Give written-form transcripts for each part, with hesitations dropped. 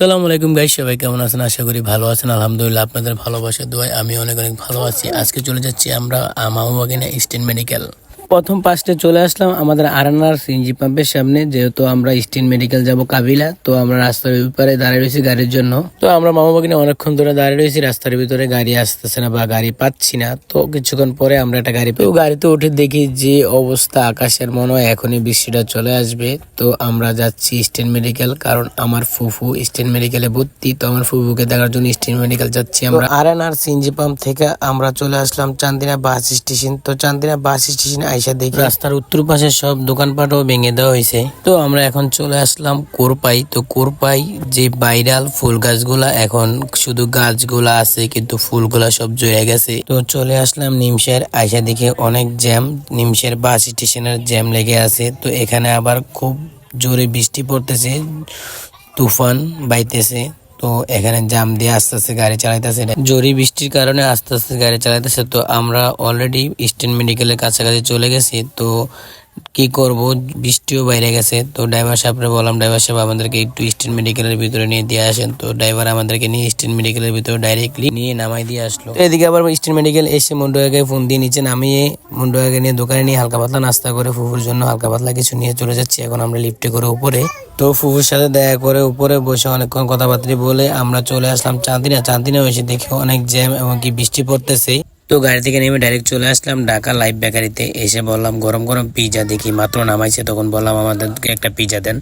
আসসালামু আলাইকুম গাইস, সবাই কেমন আছেন? আশা করি ভালো আছেন। আলহামদুলিল্লাহ, আপনাদের ভালোবাসা দোয়ায় আমি অনেক অনেক ভালো আছি। আজকে চলে যাচ্ছি আমরা মামাবাগিনা স্টেন মেডিকেল। প্রথম পাঁচটে চলে আসলাম আমাদের আরানার সিএনজি পাম্পের সামনে, যেহেতু আমরা স্টেন মেডিকেল যাব কাবিলা। তো আমরা রাস্তার ব্যাপারে দাঁড়িয়ে রয়েছি গাড়ির জন্য। তো আমরা মামাবাগিনা অনেকক্ষণ ধরে দাঁড়িয়ে রয়েছি, রাস্তার ভিতরে গাড়ি আসতেছে না বা গাড়ি পাচ্ছি না। তো কিছুক্ষণ পরে আমরা একটা গাড়ি পাই। গাড়িতে উঠে দেখি যে অবস্থা আকাশের, মনে হয় এখনই বৃষ্টিটা চলে আসবে। তো আমরা যাচ্ছি স্টেন মেডিকেল, কারণ আমার ফুফু স্টেন মেডিকেলে ভর্তি। তো আমার ফুফুকে দেখার জন্য স্টেন মেডিকেল যাচ্ছি আমরা। আরানার সিএনজি পাম্প থেকে আমরা চলে আসলাম চান্দিনা বাস স্টেশন। তো চান্দিনা বাস স্টেশন আইসা দেখি রাস্তার উত্তর পাশে সব দোকানপাটও ভেঙে দেওয়া হয়েছে। তো আমরা এখন চলে আসলাম কোরপাই। তো কোরপাই যে ভাইরাল ফুল গাছগুলা, এখন শুধু গাছগুলা আছে কিন্তু ফুলগুলা সব জড়ে গেছে। তো চলে আসলাম নিমশের, আইসা দেখে অনেক জ্যাম, নিমশের বাস স্টেশনের জ্যাম লেগে আছে। তো এখানে আবার খুব জোরে বৃষ্টি পড়তেছে, তুফান বাইতেছে। তো এখানে জাম দিয়ে আস্তে আস্তে গাড়ি চালাইতেছে, জোরে বৃষ্টির কারণে আস্তে আস্তে গাড়ি চালাইতেছে। তো আমরা অলরেডি স্টেন মেডিকেলের কাছাকাছি চলে গেছি। তো কি করব, বৃষ্টিও বাইরে গেছে। তো ড্রাইভার সাহেবরে বললাম, ড্রাইভার সাহেব আমাদেরকে একটু স্টেন মেডিকেলের ভিতরে নিয়ে দিয়ে আসেন। তো ড্রাইভার আমাদেরকে নিয়ে স্টেন মেডিকেলের ভিতরে ডাইরেক্টলি নিয়ে নামাই দিয়ে আসলো। তো এদিকে আবার স্টেন মেডিকেল এসে মুন্ডুয়াকে ফোন দিয়ে নিচে নামিয়ে মুন্ডুয়াকে নিয়ে দোকানে নিয়ে হালকা পাতলা নাস্তা করে ফুফুর জন্য হালকা পাতলা কিছু নিয়ে চলে যাচ্ছি। এখন আমরা লিফটে করে উপরে। তো ফুফুর সাথে দেখা করে উপরে বসে অনেকক্ষণ কথাবার্তা বলে আমরা চলে আসলাম চাঁদিনা। চাঁদিনা এসে দেখে অনেক জ্যাম এবং কি বৃষ্টি পড়তেছে। তো গাড়ি থেকে নেমে ডাইরেক্ট চলে আসলাম ঢাকা লাইভ বেকারিতে। এসে বললাম গরম গরম পিজা দেখি, মাত্র নামাইছে। তখন বললাম আমাদেরকে একটা পিজা দেন।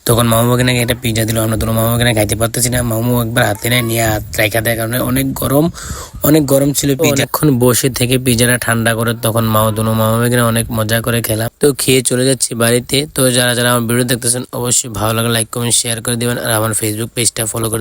তখন মামু বাগিনাকে একটা পিজা দিল। আমরা তো মামু বাগিনা খাইতে পারতেছি না। মামু একবার হাতে নেয়, নিয়ে হাত রেখা দেয়, কারণে অনেক গরম ছিল পিজা। অনেকক্ষণ বসে থেকে পিজাটা ঠান্ডা করে তখন মামু বাগিনা অনেক মজা করে খেলাম। তো খেয়ে চলে যাচ্ছি বাড়িতে। তো যারা যারা আমার ভিডিও দেখতেছেন অবশ্যই ভালো লাগে লাইক কমেন্ট শেয়ার করে দিবেন, আর আমার ফেসবুক পেজটা ফলো করে